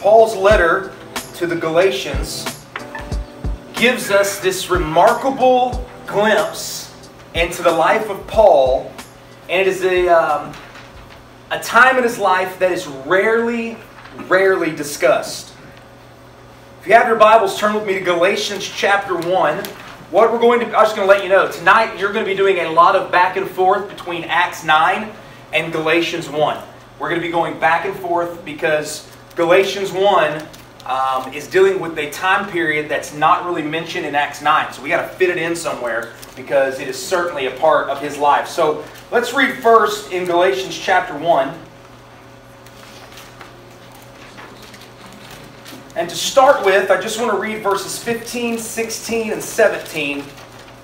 Paul's letter to the Galatians gives us this remarkable glimpse into the life of Paul, and it is a time in his life that is rarely discussed. If you have your Bibles, turn with me to Galatians chapter 1. I'm just going to let you know, tonight you're going to be doing a lot of back and forth between Acts 9 and Galatians 1. We're going to be going back and forth because Galatians 1 is dealing with a time period that's not really mentioned in Acts 9. So we got to fit it in somewhere because it is certainly a part of his life. So let's read first in Galatians chapter 1. And to start with, I just want to read verses 15, 16, and 17.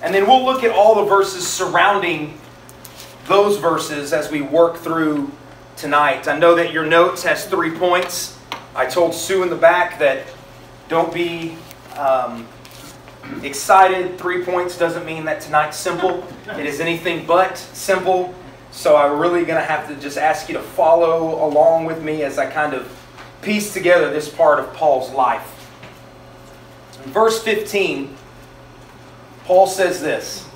And then we'll look at all the verses surrounding those verses as we work through tonight. I know that your notes has 3 points. I told Sue in the back that don't be excited. 3 points doesn't mean that tonight's simple. It is anything but simple. So I'm really going to have to just ask you to follow along with me as I kind of piece together this part of Paul's life. In verse 15, Paul says this: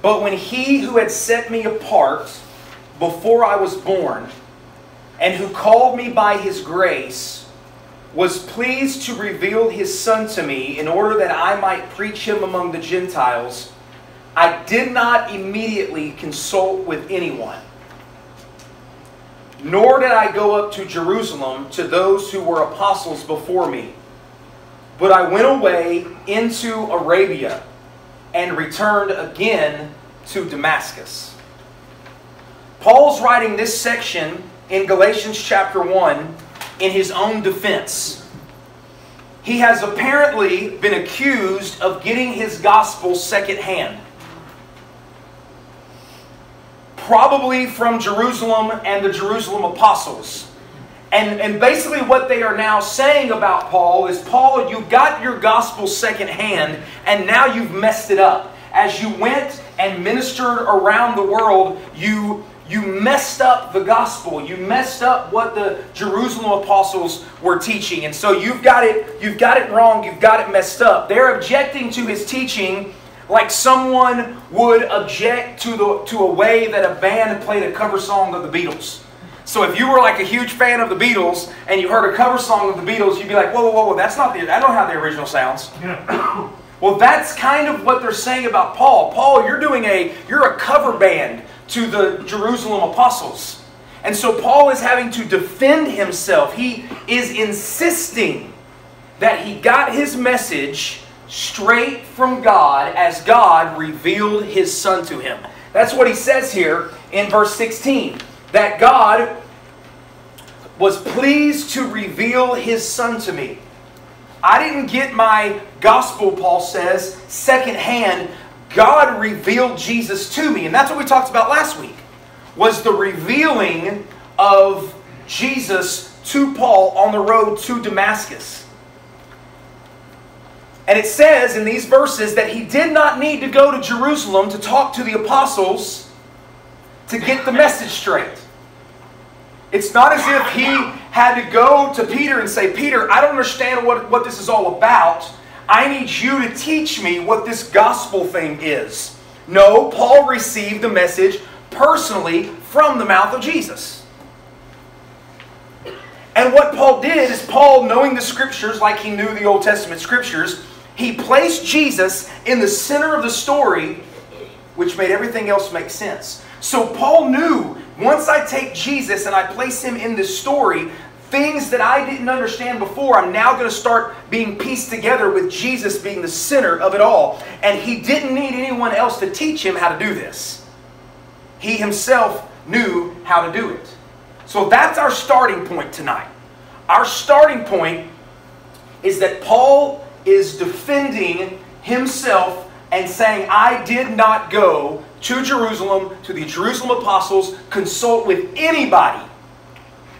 "But when he who had set me apart before I was born, and who called me by his grace, was pleased to reveal his Son to me in order that I might preach him among the Gentiles, I did not immediately consult with anyone. Nor did I go up to Jerusalem to those who were apostles before me. But I went away into Arabia and returned again to Damascus." Paul's writing this section in Galatians chapter 1 in his own defense. He has apparently been accused of getting his gospel secondhand. Probably from Jerusalem and the Jerusalem apostles. And basically what they are now saying about Paul is, Paul, you got your gospel secondhand and now you've messed it up. As you went and ministered around the world, you messed up the gospel. You messed up what the Jerusalem apostles were teaching. And so you've got it wrong, you've got it messed up. They're objecting to his teaching like someone would object to a way that a band played a cover song of the Beatles. So if you were like a huge fan of the Beatles and you heard a cover song of the Beatles, you'd be like, whoa, that's not I don't know how the original sounds. Yeah. Well, that's kind of what they're saying about Paul. Paul, you're a cover band to the Jerusalem apostles. And so Paul is having to defend himself. He is insisting that he got his message straight from God as God revealed his Son to him. That's what he says here in verse 16. That God was pleased to reveal his Son to me. I didn't get my gospel, Paul says, secondhand. God revealed Jesus to me. And that's what we talked about last week, was the revealing of Jesus to Paul on the road to Damascus. And it says in these verses that he did not need to go to Jerusalem to talk to the apostles to get the message straight. It's not as if he had to go to Peter and say, "Peter, I don't understand what this is all about. I need you to teach me what this gospel thing is." No, Paul received the message personally from the mouth of Jesus. And what Paul did is, Paul, knowing the Scriptures like he knew the Old Testament Scriptures, he placed Jesus in the center of the story, which made everything else make sense. So Paul knew, once I take Jesus and I place him in this story, things that I didn't understand before, I'm now going to start being pieced together with Jesus being the center of it all. And he didn't need anyone else to teach him how to do this. He himself knew how to do it. So that's our starting point tonight. Our starting point is that Paul is defending himself and saying, I did not go to Jerusalem, to the Jerusalem apostles, consult with anybody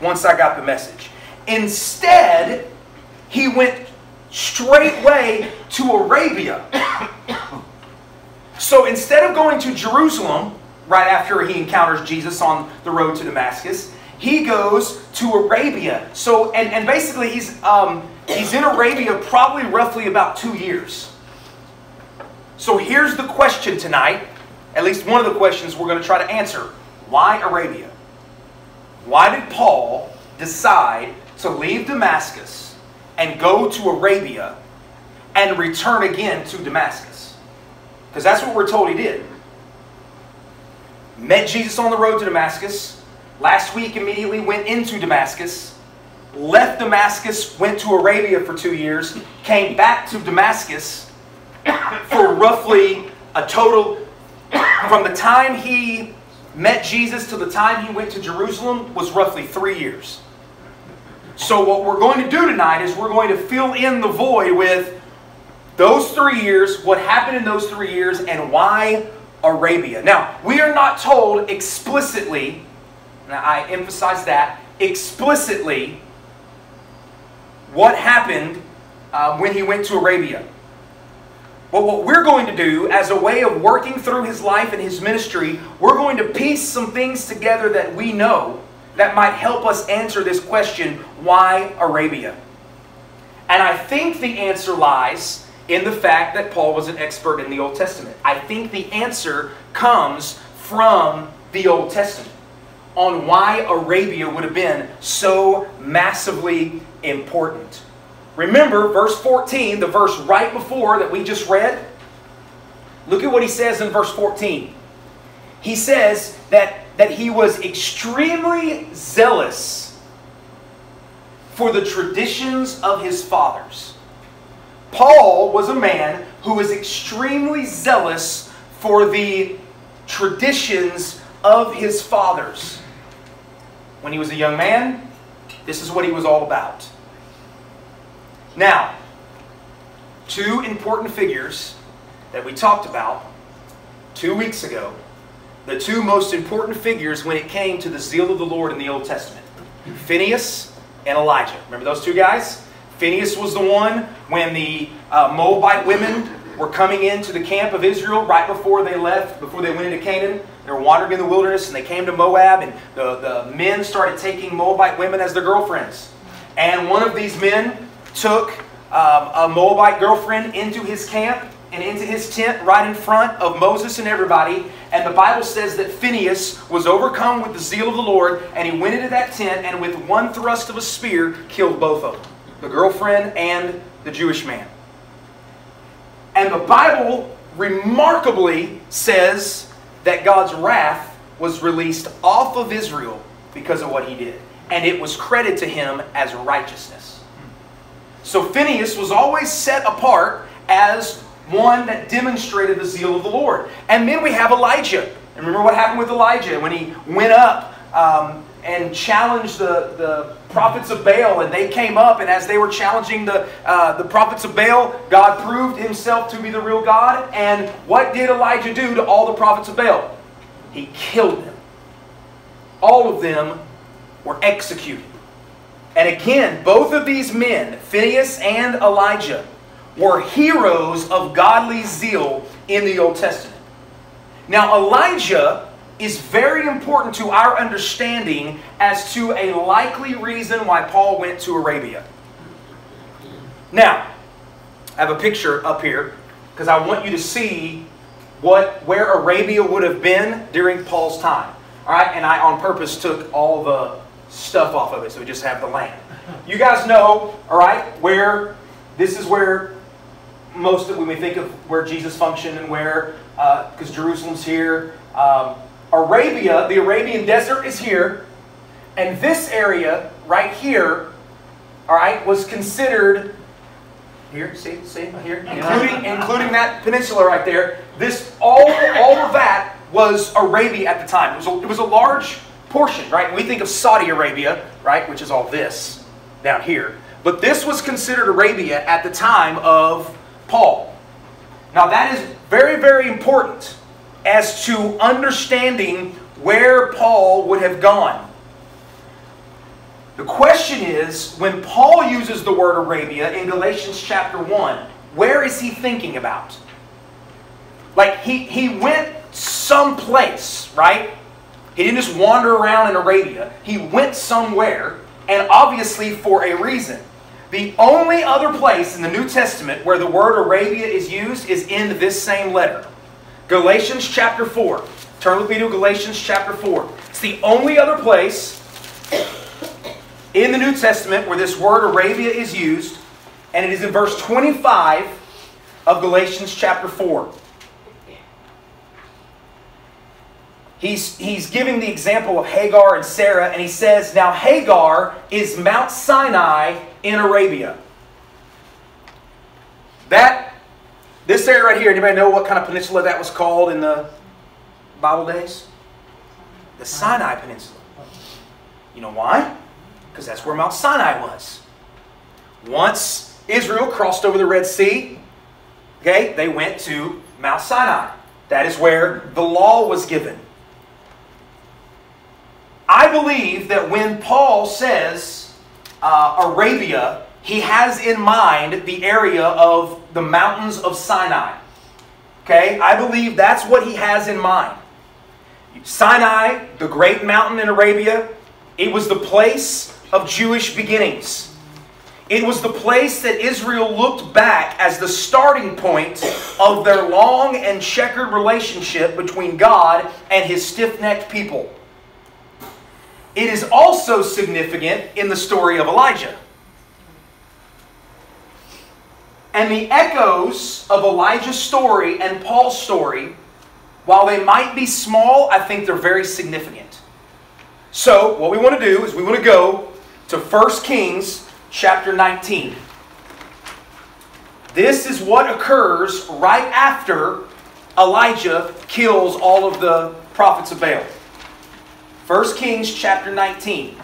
once I got the message. Instead, he went straightway to Arabia. So instead of going to Jerusalem right after he encounters Jesus on the road to Damascus, he goes to Arabia. So, and basically he's in Arabia probably roughly about 2 years. So here's the question tonight, at least one of the questions we're going to try to answer. Why Arabia? Why did Paul decide to leave Damascus and go to Arabia and return again to Damascus? Because that's what we're told he did. Met Jesus on the road to Damascus. Last week immediately went into Damascus. Left Damascus, went to Arabia for 2 years. Came back to Damascus for roughly a total, from the time he met Jesus to the time he went to Jerusalem, was roughly 3 years. So what we're going to do tonight is we're going to fill in the void with those 3 years, what happened in those 3 years, and why Arabia. Now, we are not told explicitly, and I emphasize that, explicitly what happened when he went to Arabia. But what we're going to do as a way of working through his life and his ministry, we're going to piece some things together that we know that might help us answer this question, why Arabia? And I think the answer lies in the fact that Paul was an expert in the Old Testament. I think the answer comes from the Old Testament on why Arabia would have been so massively important. Remember verse 14, the verse right before that we just read? Look at what he says in verse 14. He says that he was extremely zealous for the traditions of his fathers. Paul was a man who was extremely zealous for the traditions of his fathers. When he was a young man, this is what he was all about. Now, two important figures that we talked about 2 weeks ago, the two most important figures when it came to the zeal of the Lord in the Old Testament, Phineas and Elijah. Remember those two guys? Phineas was the one when the Moabite women were coming into the camp of Israel right before they left, before they went into Canaan. They were wandering in the wilderness and they came to Moab, and the men started taking Moabite women as their girlfriends. And one of these men took a Moabite girlfriend into his camp and into his tent right in front of Moses and everybody. And the Bible says that Phineas was overcome with the zeal of the Lord, and he went into that tent and with one thrust of a spear killed both of them, the girlfriend and the Jewish man. And the Bible remarkably says that God's wrath was released off of Israel because of what he did. And it was credited to him as righteousness. So Phineas was always set apart as one that demonstrated the zeal of the Lord. And then we have Elijah. And remember what happened with Elijah when he went up and challenged the prophets of Baal, and they came up, and as they were challenging the prophets of Baal, God proved himself to be the real God. And what did Elijah do to all the prophets of Baal? He killed them. All of them were executed. And again, both of these men, Phineas and Elijah, were heroes of godly zeal in the Old Testament. Now, Elijah is very important to our understanding as to a likely reason why Paul went to Arabia. Now, I have a picture up here because I want you to see where Arabia would have been during Paul's time. All right, and I on purpose took all the stuff off of it, so we just have the land. You guys know, all right, where this is where most of when we think of where Jesus functioned and where, because Jerusalem's here. Arabia, the Arabian desert is here, and this area right here, all right, was considered here. See here, including that peninsula right there. This all of that was Arabia at the time. It was a large portion, right? We think of Saudi Arabia, right, which is all this down here. But this was considered Arabia at the time of Paul. Now that is very, very important as to understanding where Paul would have gone. The question is, when Paul uses the word Arabia in Galatians chapter 1, where is he thinking about? Like he went someplace, right? He didn't just wander around in Arabia. He went somewhere, and obviously for a reason. The only other place in the New Testament where the word Arabia is used is in this same letter. Galatians chapter 4. Turn with me to Galatians chapter 4. It's the only other place in the New Testament where this word Arabia is used, and it is in verse 25 of Galatians chapter 4. He's giving the example of Hagar and Sarah, and he says, now Hagar is Mount Sinai in Arabia. This area right here, anybody know what kind of peninsula that was called in the Bible days? The Sinai Peninsula. You know why? Because that's where Mount Sinai was. Once Israel crossed over the Red Sea, okay, they went to Mount Sinai. That is where the law was given. I believe that when Paul says Arabia, he has in mind the area of the mountains of Sinai. Okay? I believe that's what he has in mind. Sinai, the great mountain in Arabia, it was the place of Jewish beginnings. It was the place that Israel looked back as the starting point of their long and checkered relationship between God and His stiff-necked people. It is also significant in the story of Elijah. And the echoes of Elijah's story and Paul's story, while they might be small, I think they're very significant. So, what we want to do is we want to go to 1 Kings chapter 19. This is what occurs right after Elijah kills all of the prophets of Baal. 1 Kings chapter 19.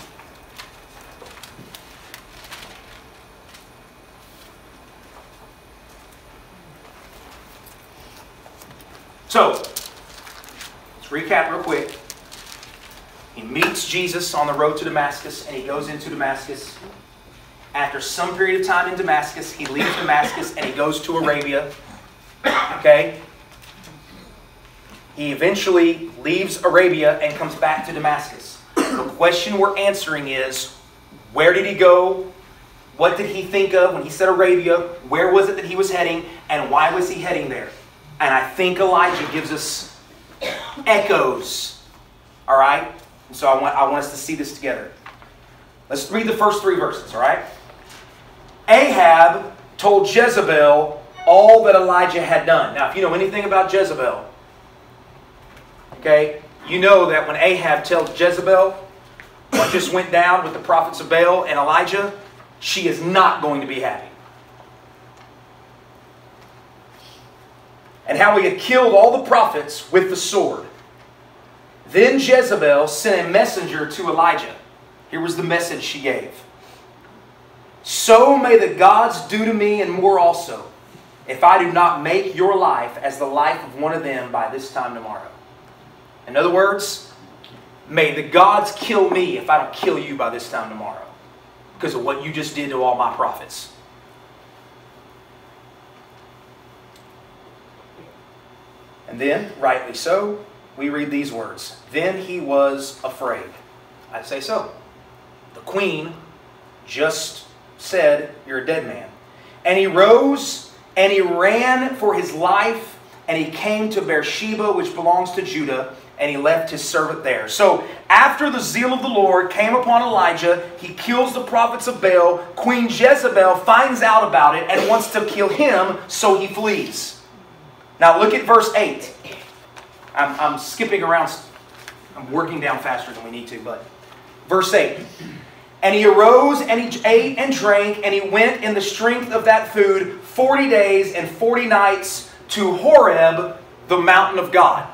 So, let's recap real quick. He meets Jesus on the road to Damascus, and he goes into Damascus. After some period of time in Damascus, he leaves Damascus and he goes to Arabia. Okay? He eventually leaves Arabia and comes back to Damascus. The question we're answering is, where did he go? What did he think of when he said Arabia? Where was it that he was heading? And why was he heading there? And I think Elijah gives us echoes. All right? And so I want us to see this together. Let's read the first 3 verses, all right? Ahab told Jezebel all that Elijah had done. Now, if you know anything about Jezebel, okay, you know that when Ahab tells Jezebel what just went down with the prophets of Baal and Elijah, she is not going to be happy. And how he had killed all the prophets with the sword. Then Jezebel sent a messenger to Elijah. Here was the message she gave. So may the gods do to me and more also, if I do not make your life as the life of one of them by this time tomorrow. In other words, may the gods kill me if I don't kill you by this time tomorrow, because of what you just did to all my prophets. And then, rightly so, we read these words. Then he was afraid. I'd say so. The queen just said, you're a dead man. And he rose and he ran for his life, and he came to Beersheba, which belongs to Judah, and he left his servant there. So after the zeal of the Lord came upon Elijah, he kills the prophets of Baal. Queen Jezebel finds out about it and wants to kill him, so he flees. Now look at verse 8. I'm skipping around. I'm working down faster than we need to, but verse 8. And he arose and he ate and drank, and he went in the strength of that food 40 days and 40 nights to Horeb, the mountain of God.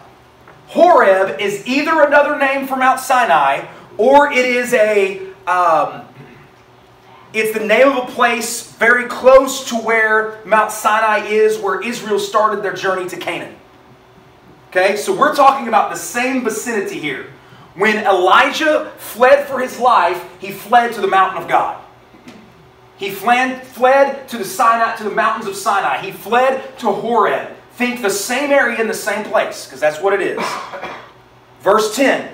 Horeb is either another name for Mount Sinai, or it is it's the name of a place very close to where Mount Sinai is, where Israel started their journey to Canaan. Okay, so we're talking about the same vicinity here. When Elijah fled for his life, he fled to the mountain of God. He fled to the mountains of Sinai. He fled to Horeb. Think the same area in the same place, because that's what it is. Verse 10.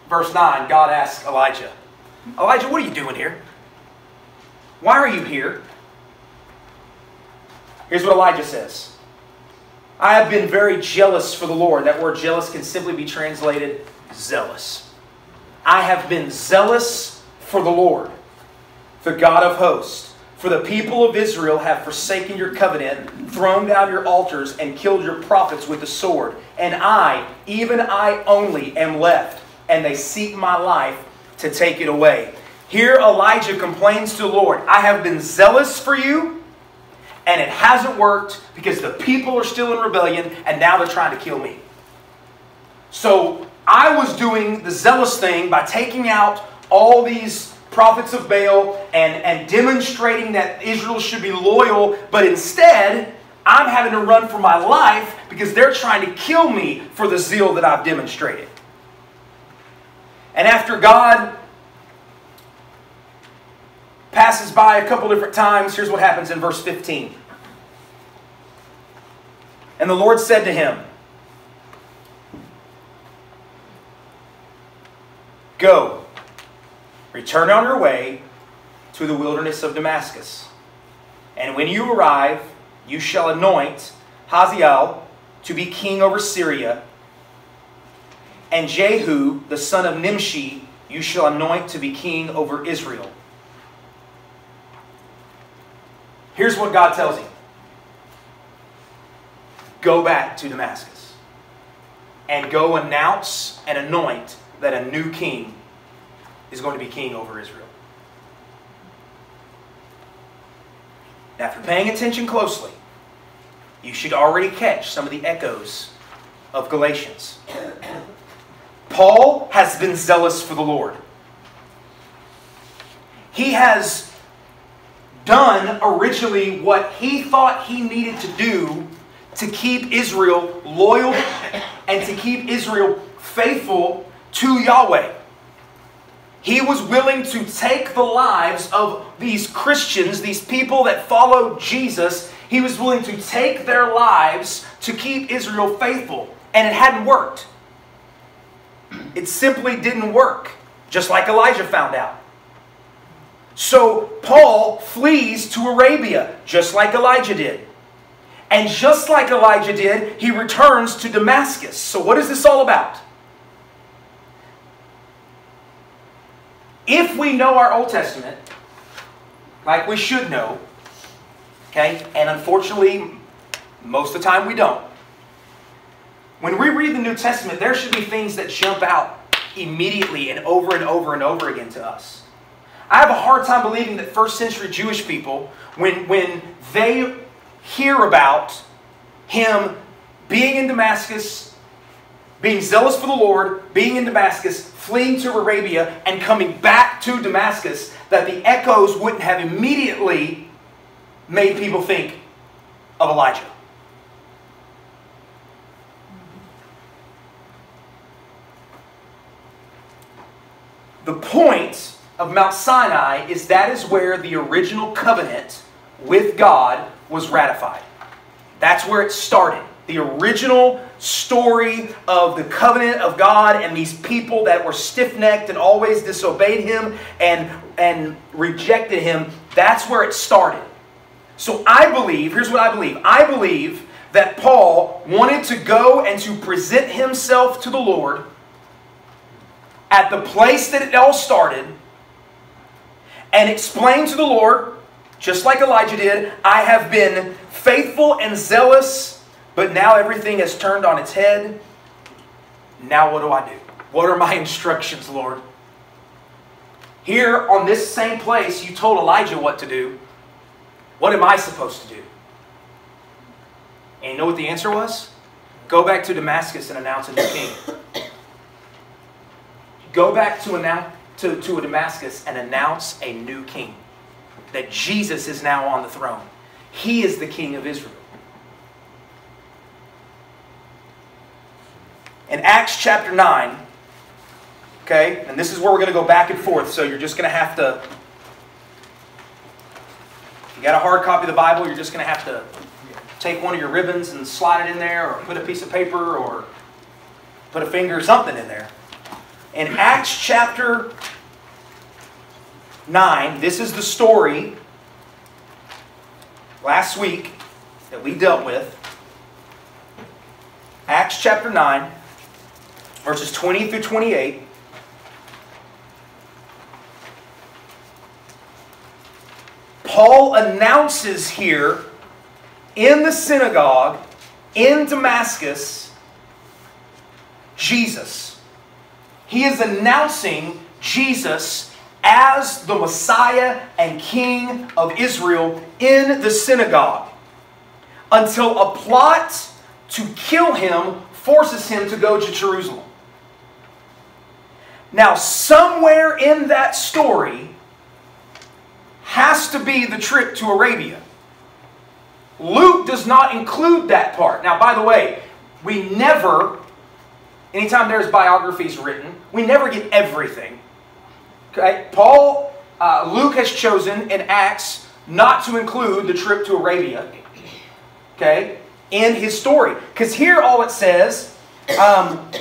verse 9, God asks Elijah, Elijah, what are you doing here? Why are you here? Here's what Elijah says. I have been very jealous for the Lord. That word jealous can simply be translated zealous. I have been zealous for the Lord, the God of hosts. For the people of Israel have forsaken your covenant, thrown down your altars, and killed your prophets with the sword. And I, even I only, am left, and they seek my life to take it away. Here Elijah complains to the Lord, I have been zealous for you, and it hasn't worked because the people are still in rebellion, and now they're trying to kill me. So I was doing the zealous thing by taking out all these prophets of Baal and demonstrating that Israel should be loyal, but instead I'm having to run for my life because they're trying to kill me for the zeal that I've demonstrated. And after God passes by a couple different times, here's what happens in verse 15. And the Lord said to him, go, return on your way to the wilderness of Damascus. And when you arrive, you shall anoint Hazael to be king over Syria, and Jehu, the son of Nimshi, you shall anoint to be king over Israel. Here's what God tells him. Go back to Damascus and go announce and anoint that a new king is going to be king over Israel. Now, if you're paying attention closely, you should already catch some of the echoes of Galatians. Paul has been zealous for the Lord. He has done originally what he thought he needed to do to keep Israel loyal and to keep Israel faithful to Yahweh. He was willing to take the lives of these Christians, these people that followed Jesus. He was willing to take their lives to keep Israel faithful. And it hadn't worked. It simply didn't work. Just like Elijah found out. So Paul flees to Arabia, just like Elijah did. And just like Elijah did, he returns to Damascus. So what is this all about? If we know our Old Testament, like we should know, okay, and unfortunately, most of the time we don't. When we read the New Testament, there should be things that jump out immediately and over and over and over again to us. I have a hard time believing that first century Jewish people, when they hear about him being in Damascus, being zealous for the Lord, being in Damascus, fleeing to Arabia, and coming back to Damascus, that the echoes wouldn't have immediately made people think of Elijah. The point of Mount Sinai is that is where the original covenant with God was ratified. That's where it started. The original story of the covenant of God and these people that were stiff-necked and always disobeyed Him and rejected Him, that's where it started. So I believe, here's what I believe. I believe that Paul wanted to go and to present himself to the Lord at the place that it all started and explain to the Lord, just like Elijah did, I have been faithful and zealous, but now everything has turned on its head. Now what do I do? What are my instructions, Lord? Here on this same place, you told Elijah what to do. What am I supposed to do? And you know what the answer was? Go back to Damascus and announce a new king. Go back to Damascus and announce a new king. That Jesus is now on the throne. He is the King of Israel. In Acts chapter 9, okay, and this is where we're going to go back and forth, so you're just going to have to, if you got a hard copy of the Bible, you're just going to have to take one of your ribbons and slide it in there, or put a piece of paper, or put a finger or something in there. In Acts chapter 9, this is the story last week that we dealt with. Acts chapter 9, verses 20 through 28. Paul announces here in the synagogue in Damascus Jesus. He is announcing Jesus as the Messiah and King of Israel in the synagogue, until a plot to kill him forces him to go to Jerusalem. Now, somewhere in that story has to be the trip to Arabia. Luke does not include that part. Now, by the way, we never, anytime there's biographies written, we never get everything. Okay? Luke has chosen in Acts not to include the trip to Arabia, okay, in his story. Because here all it says that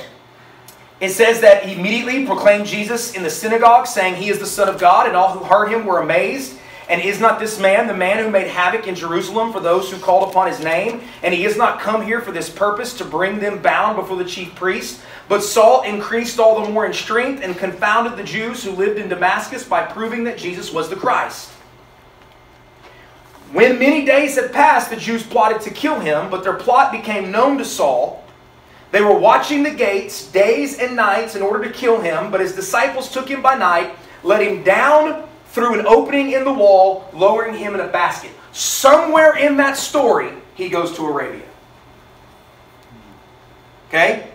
he immediately proclaimed Jesus in the synagogue, saying he is the Son of God, and all who heard him were amazed. And is not this man the man who made havoc in Jerusalem for those who called upon his name? And he has not come here for this purpose, to bring them bound before the chief priests. But Saul increased all the more in strength and confounded the Jews who lived in Damascus by proving that Jesus was the Christ. When many days had passed, the Jews plotted to kill him, but their plot became known to Saul. They were watching the gates days and nights in order to kill him, but his disciples took him by night, let him down through an opening in the wall, lowering him in a basket. Somewhere in that story, he goes to Arabia. Okay?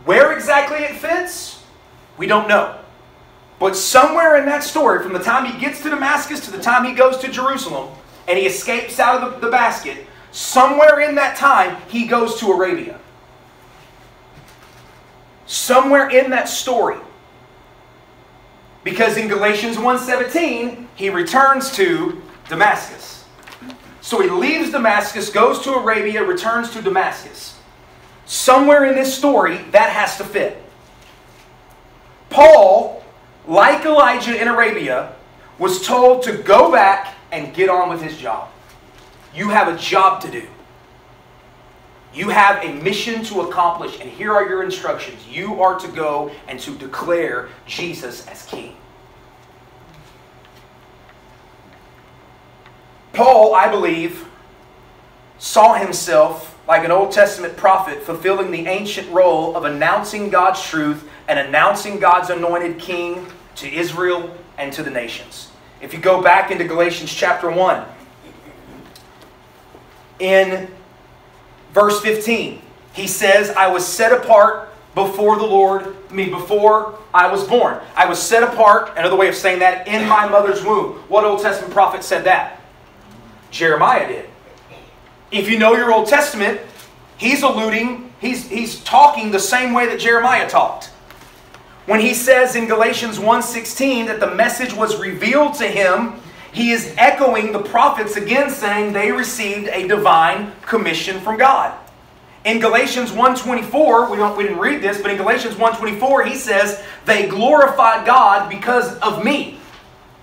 Where exactly it fits, we don't know. But somewhere in that story, from the time he gets to Damascus to the time he goes to Jerusalem, and he escapes out of the basket, somewhere in that time, he goes to Arabia. Somewhere in that story. Because in Galatians 1:17, he returns to Damascus. So he leaves Damascus, goes to Arabia, returns to Damascus. Somewhere in this story, that has to fit. Paul, like Elijah in Arabia, was told to go back and get on with his job. You have a job to do. You have a mission to accomplish, and here are your instructions. You are to go and to declare Jesus as King. Paul, I believe, saw himself like an Old Testament prophet fulfilling the ancient role of announcing God's truth and announcing God's anointed King to Israel and to the nations. If you go back into Galatians chapter 1, in verse 15, he says, I was set apart before the Lord, before I was born. I was set apart, another way of saying that, in my mother's womb. What Old Testament prophet said that? Jeremiah did. If you know your Old Testament, he's talking the same way that Jeremiah talked. When he says in Galatians 1:16 that the message was revealed to him, he is echoing the prophets again, saying they received a divine commission from God. In Galatians 1:24, we didn't read this, but in Galatians 1:24 he says, they glorified God because of me.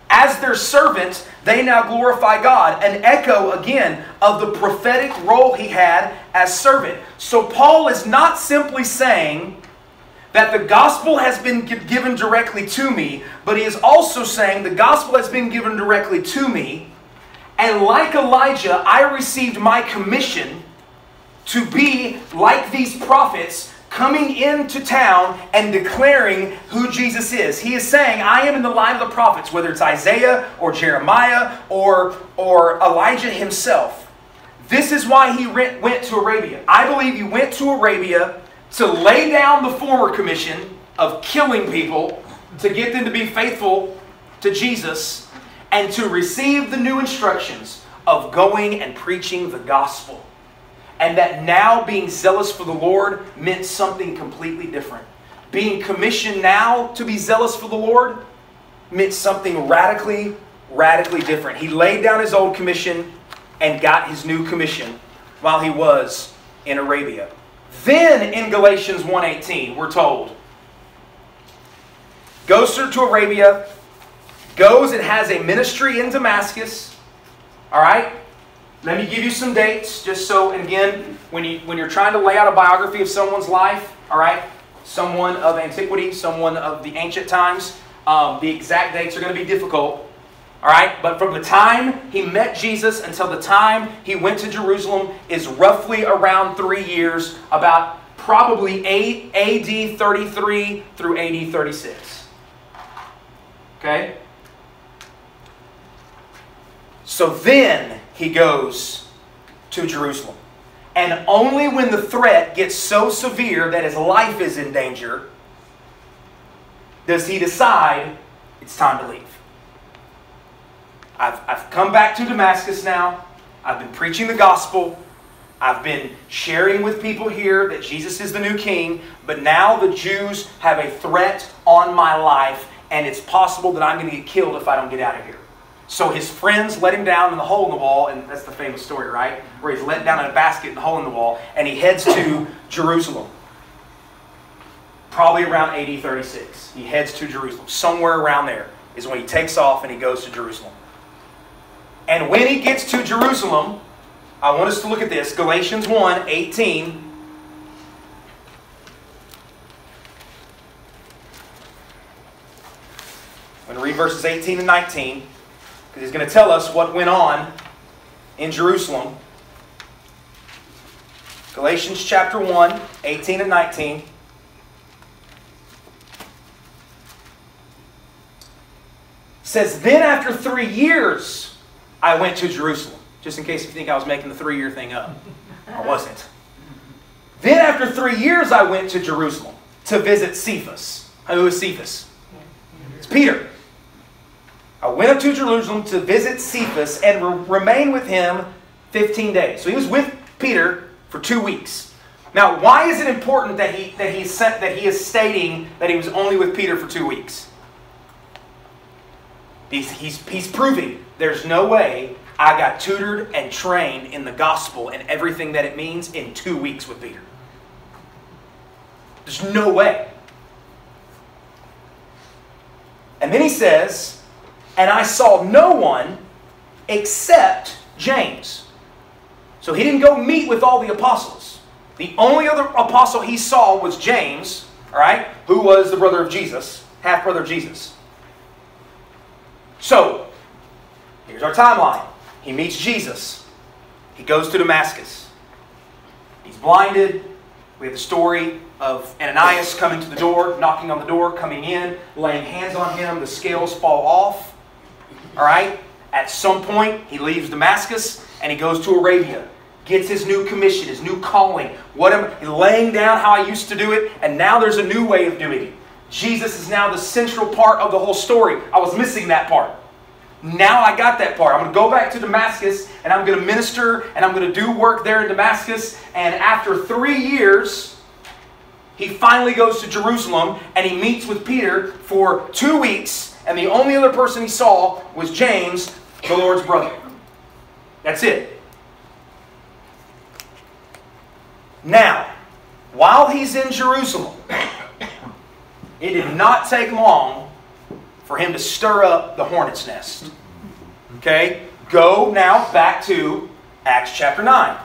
As their servant, they now glorify God. An echo, again, of the prophetic role he had as servant. So Paul is not simply saying that the gospel has been given directly to me, but he is also saying the gospel has been given directly to me, and like Elijah, I received my commission to be like these prophets, coming into town and declaring who Jesus is. He is saying, I am in the line of the prophets, whether it's Isaiah or Jeremiah or Elijah himself. This is why he went to Arabia. I believe he went to Arabia to lay down the former commission of killing people, to get them to be faithful to Jesus, and to receive the new instructions of going and preaching the gospel. And that now being zealous for the Lord meant something completely different. Being commissioned now to be zealous for the Lord meant something radically, radically different. He laid down his old commission and got his new commission while he was in Arabia. Then in Galatians 1:18, we're told, goes through to Arabia, goes and has a ministry in Damascus. All right? Let me give you some dates, just so, and again, when you're trying to lay out a biography of someone's life, all right, someone of antiquity, someone of the ancient times, the exact dates are going to be difficult. All right, but from the time he met Jesus until the time he went to Jerusalem is roughly around 3 years, about probably AD 33 through AD 36. Okay? So then he goes to Jerusalem. And only when the threat gets so severe that his life is in danger does he decide it's time to leave. I've come back to Damascus now. I've been preaching the gospel. I've been sharing with people here that Jesus is the new king. But now the Jews have a threat on my life, and it's possible that I'm going to get killed if I don't get out of here. So his friends let him down in the hole in the wall, and that's the famous story, right? Where he's let down in a basket in the hole in the wall, and he heads to Jerusalem. Probably around AD 36. He heads to Jerusalem. Somewhere around there is when he takes off and he goes to Jerusalem. And when he gets to Jerusalem, I want us to look at this. Galatians 1:18. I'm going to read verses 18 and 19. Because he's going to tell us what went on in Jerusalem. Galatians chapter 1, 18 and 19. Says, then after 3 years, I went to Jerusalem. Just in case you think I was making the 3-year thing up. I wasn't. Then after 3 years, I went to Jerusalem to visit Cephas. Who is Cephas? It's Peter. I went up to Jerusalem to visit Cephas and remain with him 15 days. So he was with Peter for 2 weeks. Now, why is it important that he is stating that he was only with Peter for 2 weeks? He's proving there's no way I got tutored and trained in the gospel and everything that it means in 2 weeks with Peter. There's no way. And then he says, and I saw no one except James. So he didn't go meet with all the apostles. The only other apostle he saw was James, all right, who was the brother of Jesus, half-brother of Jesus. So, here's our timeline. He meets Jesus. He goes to Damascus. He's blinded. We have the story of Ananias coming to the door, knocking on the door, coming in, laying hands on him. The scales fall off. All right? At some point, he leaves Damascus and he goes to Arabia. Gets his new commission, his new calling. He's laying down how I used to do it, and now there's a new way of doing it. Jesus is now the central part of the whole story. I was missing that part. Now I got that part. I'm going to go back to Damascus and I'm going to minister and I'm going to do work there in Damascus. And after 3 years, he finally goes to Jerusalem and he meets with Peter for 2 weeks. And the only other person he saw was James, the Lord's brother. That's it. Now, while he's in Jerusalem, it did not take long for him to stir up the hornet's nest. Okay? Go now back to Acts chapter 9.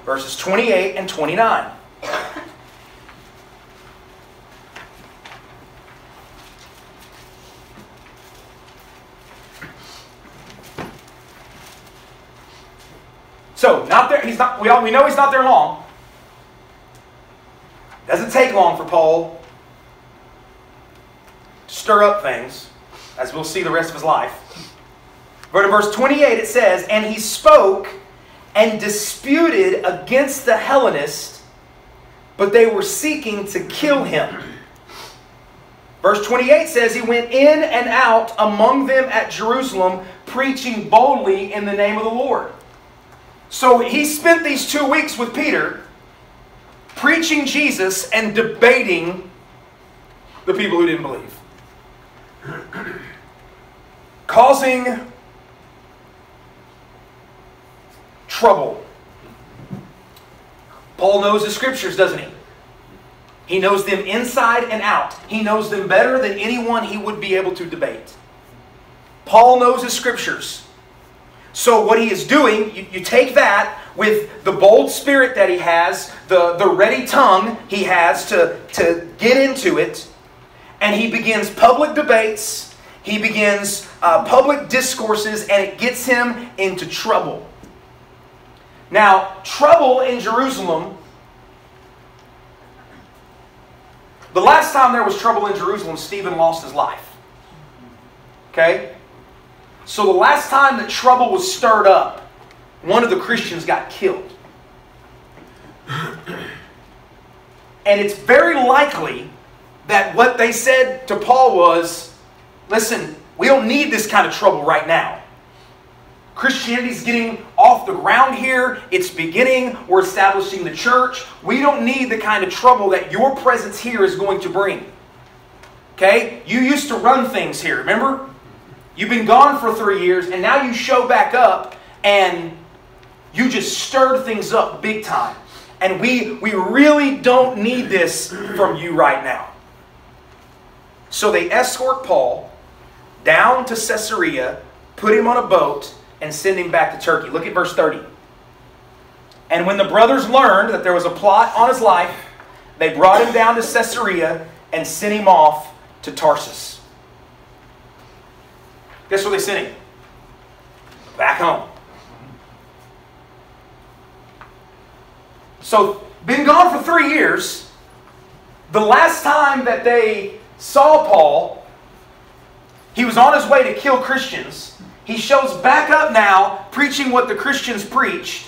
Verses 28 and 29. So, not there. We know he's not there long. Doesn't take long for Paul to stir up things, as we'll see the rest of his life. But in verse 28 it says, and he spoke and disputed against the Hellenists, but they were seeking to kill him. Verse 28 says, he went in and out among them at Jerusalem, preaching boldly in the name of the Lord. So he spent these 2 weeks with Peter, preaching Jesus and debating the people who didn't believe. causing trouble. Paul knows the scriptures, doesn't he? He knows them inside and out. He knows them better than anyone he would be able to debate. Paul knows his scriptures. So what he is doing, you take that with the bold spirit that he has, the ready tongue he has to get into it, and he begins public debates, he begins public discourses, and it gets him into trouble. Now, trouble in Jerusalem, the last time there was trouble in Jerusalem, Stephen lost his life. Okay? So the last time that trouble was stirred up, one of the Christians got killed. And it's very likely that what they said to Paul was, listen, we don't need this kind of trouble right now. Christianity's getting off the ground here. It's beginning. We're establishing the church. We don't need the kind of trouble that your presence here is going to bring. Okay? You used to run things here, remember? You've been gone for 3 years, and now you show back up, and you just stirred things up big time. And we really don't need this from you right now. So they escort Paul down to Caesarea, put him on a boat, and send him back to Turkey. Look at verse 30. And when the brothers learned that there was a plot on his life, they brought him down to Caesarea and sent him off to Tarsus. Guess where they sent him? Back home. So, been gone for 3 years. The last time that they saw Paul, he was on his way to kill Christians. He shows back up now, preaching what the Christians preached,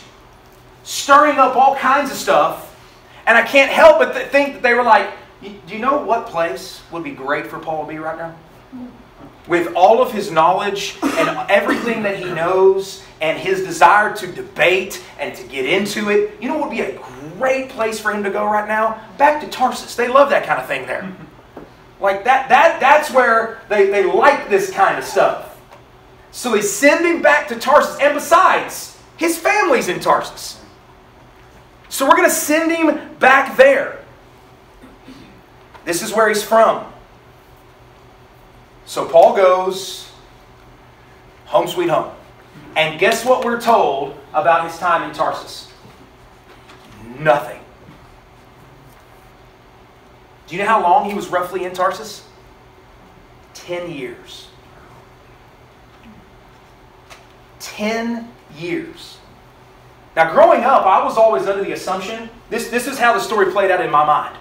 stirring up all kinds of stuff. And I can't help but think that they were like, do you know what place would be great for Paul to be right now? With all of his knowledge and everything that he knows and his desire to debate and to get into it, you know what would be a great place for him to go right now? Back to Tarsus. They love that kind of thing there. Like that's where they like this kind of stuff. So they send him back to Tarsus. And besides, his family's in Tarsus. So we're going to send him back there. This is where he's from. So Paul goes home sweet home. And guess what we're told about his time in Tarsus? Nothing. Do you know how long he was roughly in Tarsus? 10 years. 10 years. Now growing up, I was always under the assumption, this is how the story played out in my mind.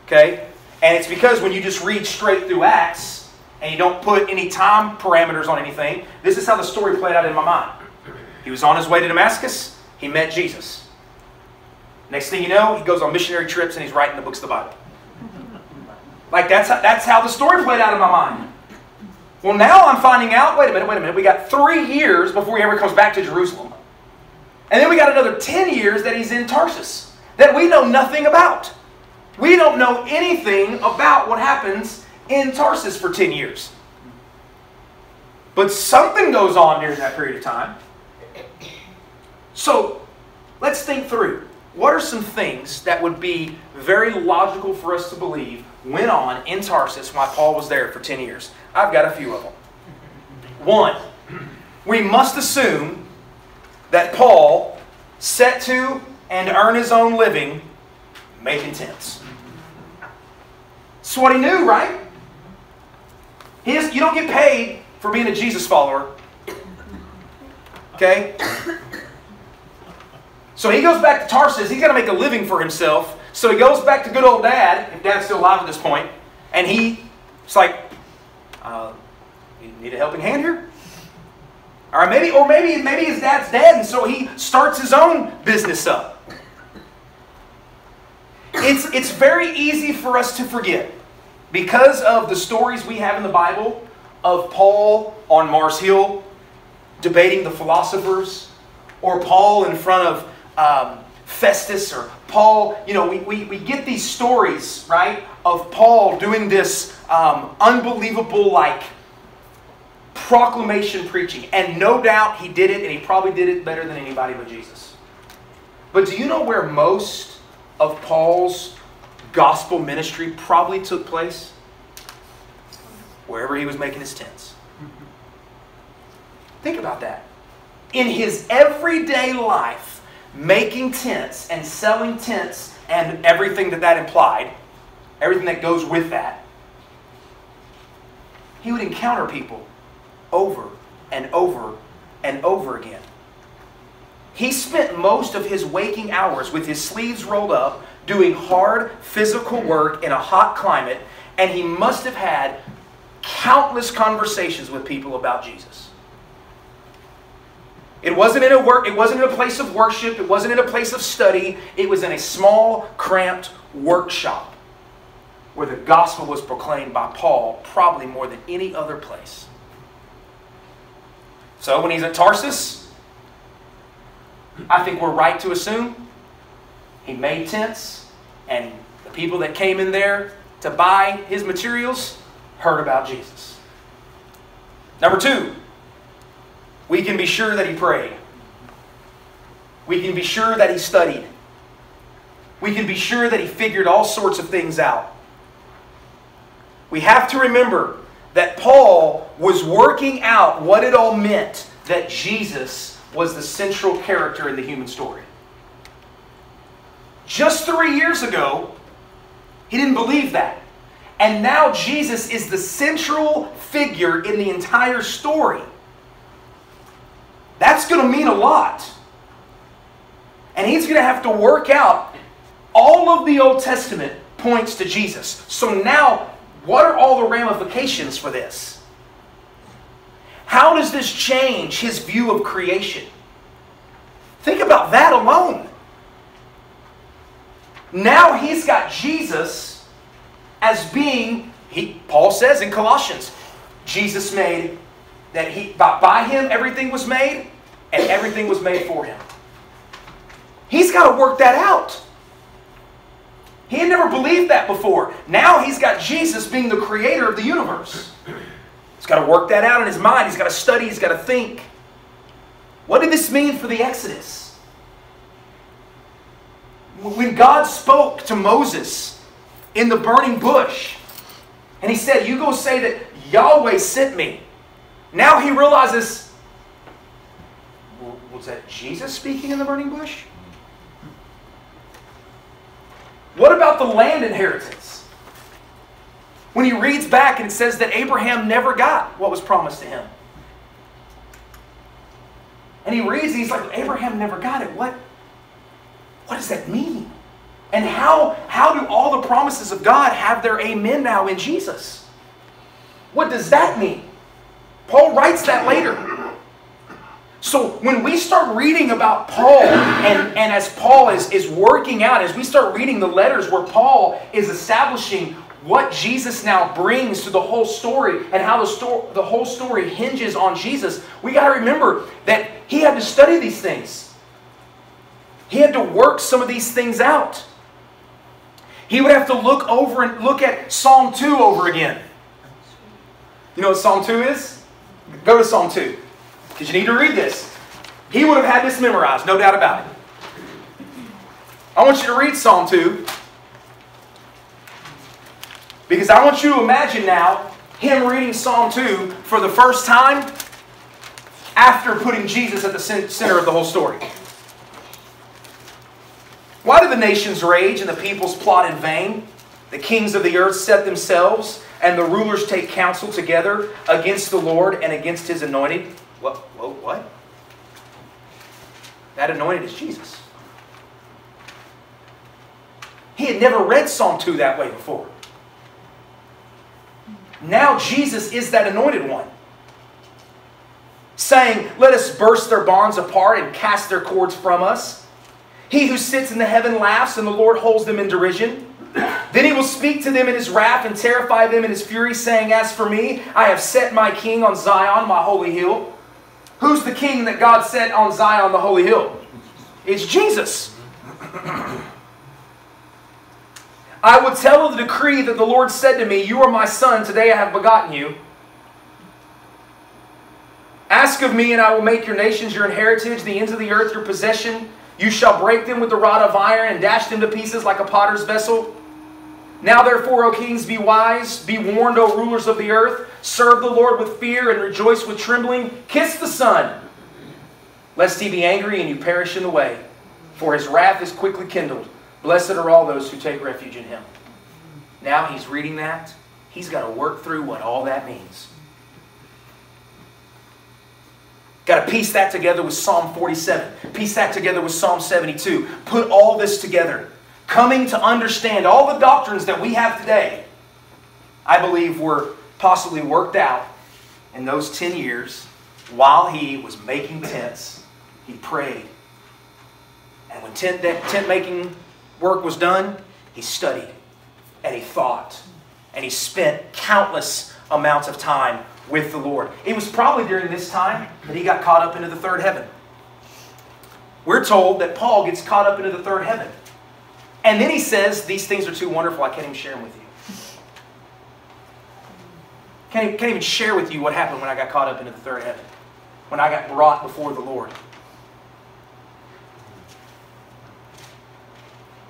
Okay? And it's because when you just read straight through Acts, and you don't put any time parameters on anything, this is how the story played out in my mind. He was on his way to Damascus, he met Jesus. Next thing you know, he goes on missionary trips and he's writing the books of the Bible. Like that's how the story played out in my mind. Well, now I'm finding out, wait a minute, we got 3 years before he ever comes back to Jerusalem. And then we got another 10 years that he's in Tarsus, that we know nothing about. We don't know anything about what happens in Tarsus for 10 years. But something goes on during that period of time. So, let's think through. What are some things that would be very logical for us to believe went on in Tarsus while Paul was there for 10 years? I've got a few of them. One, we must assume that Paul set to and earn his own living making tents. That's what he knew, right? You don't get paid for being a Jesus follower. Okay? So he goes back to Tarsus. He's got to make a living for himself. So he goes back to good old Dad, if Dad's still alive at this point, and it's like, you need a helping hand here? Or maybe his dad's dead, and so he starts his own business up. It's very easy for us to forget, because of the stories we have in the Bible of Paul on Mars Hill debating the philosophers, or Paul in front of Festus, or Paul, we get these stories, right, of Paul doing this unbelievable, proclamation preaching. And no doubt he did it, and he probably did it better than anybody but Jesus. But do you know where most of Paul's gospel ministry probably took place? Wherever he was making his tents. Think about that. In his everyday life, making tents and selling tents and everything that implied, everything that goes with that, he would encounter people over and over and over again. He spent most of his waking hours with his sleeves rolled up, doing hard physical work in a hot climate, and he must have had countless conversations with people about Jesus. It wasn't in a place of worship, it wasn't in a place of study, it was in a small, cramped workshop where the gospel was proclaimed by Paul probably more than any other place. So when he's at Tarsus, I think we're right to assume he made tents, and the people that came in there to buy his materials heard about Jesus. Number two, we can be sure that he prayed. We can be sure that he studied. We can be sure that he figured all sorts of things out. We have to remember that Paul was working out what it all meant that Jesus was the central character in the human story. Just 3 years ago, he didn't believe that. And now Jesus is the central figure in the entire story. That's going to mean a lot. And he's going to have to work out all of the Old Testament points to Jesus. So now, what are all the ramifications for this? How does this change his view of creation? Think about that alone. Now he's got Jesus as being, Paul says in Colossians, Jesus made, that by him everything was made, and everything was made for him. He's got to work that out. He had never believed that before. Now he's got Jesus being the creator of the universe. He's got to work that out in his mind. He's got to study. He's got to think. What did this mean for the Exodus? When God spoke to Moses in the burning bush, and he said, you go say that Yahweh sent me. Now he realizes, was that Jesus speaking in the burning bush? What about the land inheritance? When he reads back and it says that Abraham never got what was promised to him. And he reads and he's like, Abraham never got it. What does that mean? And how do all the promises of God have their amen now in Jesus? What does that mean? Paul writes that later. So when we start reading about Paul, and as Paul is working out, as we start reading the letters where Paul is establishing what Jesus now brings to the whole story and how the whole story hinges on Jesus, we got to remember that he had to study these things. He had to work some of these things out. He would have to look at Psalm 2 over again. You know what Psalm 2 is? Go to Psalm 2. Because you need to read this. He would have had this memorized, no doubt about it. I want you to read Psalm 2. Because I want you to imagine now him reading Psalm 2 for the first time after putting Jesus at the center of the whole story. Why do the nations rage and the peoples plot in vain? The kings of the earth set themselves, and the rulers take counsel together against the Lord and against His anointed. What? That anointed is Jesus. He had never read Psalm 2 that way before. Now Jesus is that anointed one. Saying, let us burst their bonds apart and cast their cords from us. He who sits in the heaven laughs, and the Lord holds them in derision. Then He will speak to them in His wrath and terrify them in His fury, saying, as for me, I have set my king on Zion, my holy hill. Who's the king that God set on Zion, the holy hill? It's Jesus. I will tell of the decree that the Lord said to me, you are my son, today I have begotten you. Ask of me, and I will make your nations your inheritance, the ends of the earth your possession. You shall break them with the rod of iron and dash them to pieces like a potter's vessel. Now therefore, O kings, be wise. Be warned, O rulers of the earth. Serve the Lord with fear and rejoice with trembling. Kiss the Son, lest he be angry and you perish in the way. For his wrath is quickly kindled. Blessed are all those who take refuge in him. Now he's reading that. He's got to work through what all that means. Got to piece that together with Psalm 47. Piece that together with Psalm 72. Put all this together. Coming to understand all the doctrines that we have today, I believe were possibly worked out in those 10 years while he was making tents. He prayed. And when tent making work was done, he studied and he thought. And he spent countless amounts of time with the Lord. It was probably during this time that he got caught up into the third heaven. We're told that Paul gets caught up into the third heaven. And then he says, these things are too wonderful, I can't even share them with you. Can't even share with you what happened when I got caught up into the third heaven. When I got brought before the Lord.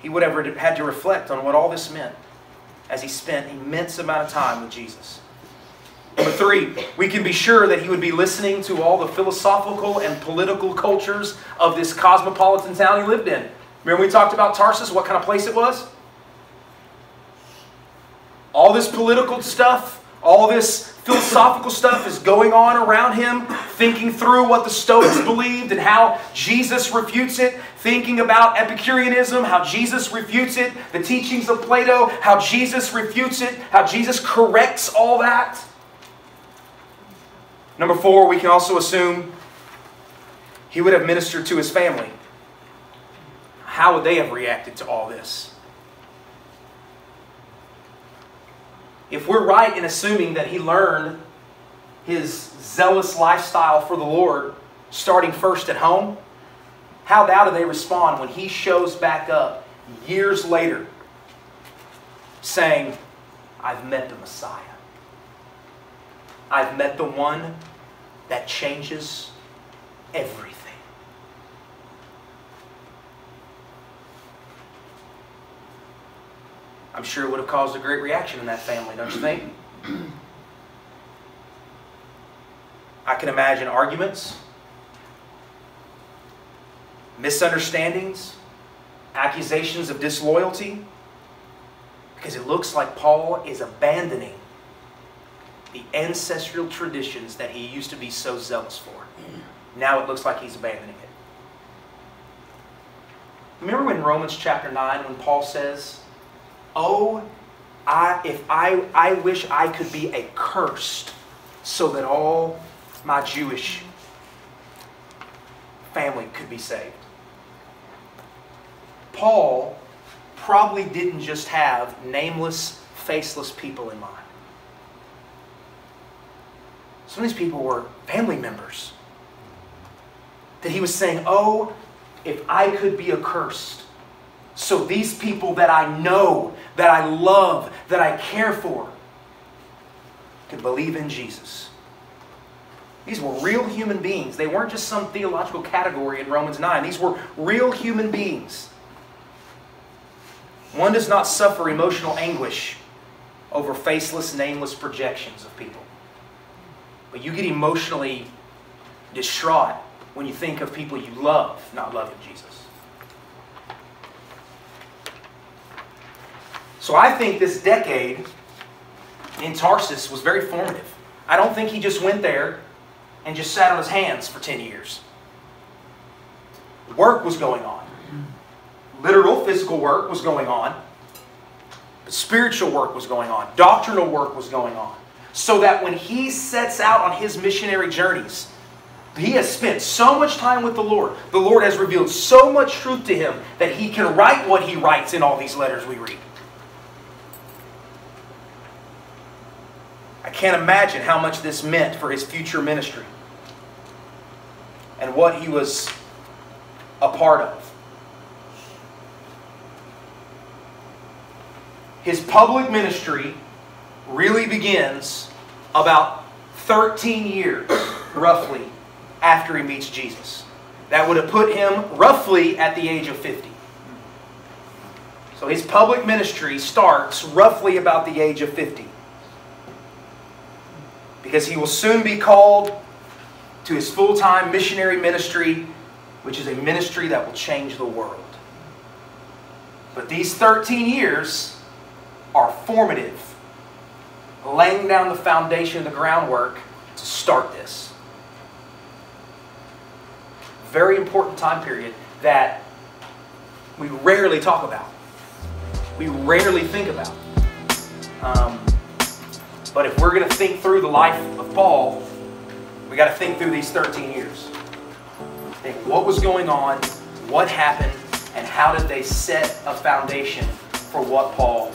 He would have had to reflect on what all this meant as he spent an immense amount of time with Jesus. Number 3, we can be sure that he would be listening to all the philosophical and political cultures of this cosmopolitan town he lived in. Remember we talked about Tarsus, what kind of place it was? All this political stuff, all this philosophical stuff is going on around him, thinking through what the Stoics believed and how Jesus refutes it, thinking about Epicureanism, how Jesus refutes it, the teachings of Plato, how Jesus refutes it, how Jesus corrects all that. Number 4, we can also assume he would have ministered to his family. How would they have reacted to all this? If we're right in assuming that he learned his zealous lifestyle for the Lord starting first at home, how now do they respond when he shows back up years later saying, I've met the Messiah. I've met the one that changes everything. I'm sure it would have caused a great reaction in that family, don't you think? I can imagine arguments, misunderstandings, accusations of disloyalty, because it looks like Paul is abandoning the ancestral traditions that he used to be so zealous for. Now it looks like he's abandoning it. Remember in Romans chapter 9 when Paul says, oh, I wish I could be accursed so that all my Jewish family could be saved. Paul probably didn't just have nameless, faceless people in mind. Some of these people were family members. That he was saying, oh, if I could be accursed, so these people that I know, that I love, that I care for, could believe in Jesus. These were real human beings. They weren't just some theological category in Romans 9. These were real human beings. One does not suffer emotional anguish over faceless, nameless projections of people. But you get emotionally distraught when you think of people you love not loving Jesus. So I think this decade in Tarsus was very formative. I don't think he just went there and just sat on his hands for 10 years. Work was going on. Literal, physical work was going on. But spiritual work was going on. Doctrinal work was going on. So that when he sets out on his missionary journeys, he has spent so much time with the Lord has revealed so much truth to him that he can write what he writes in all these letters we read. I can't imagine how much this meant for his future ministry and what he was a part of. His public ministry really begins about 13 years, roughly, after he meets Jesus. That would have put him roughly at the age of 50. So his public ministry starts roughly about the age of 50. Because he will soon be called to his full-time missionary ministry, which is a ministry that will change the world. But these 13 years are formative, laying down the foundation, the groundwork to start this. Very important time period that we rarely talk about. We rarely think about. But if we're going to think through the life of Paul, we got to think through these 13 years. Think what was going on, what happened, and how did they set a foundation for what Paul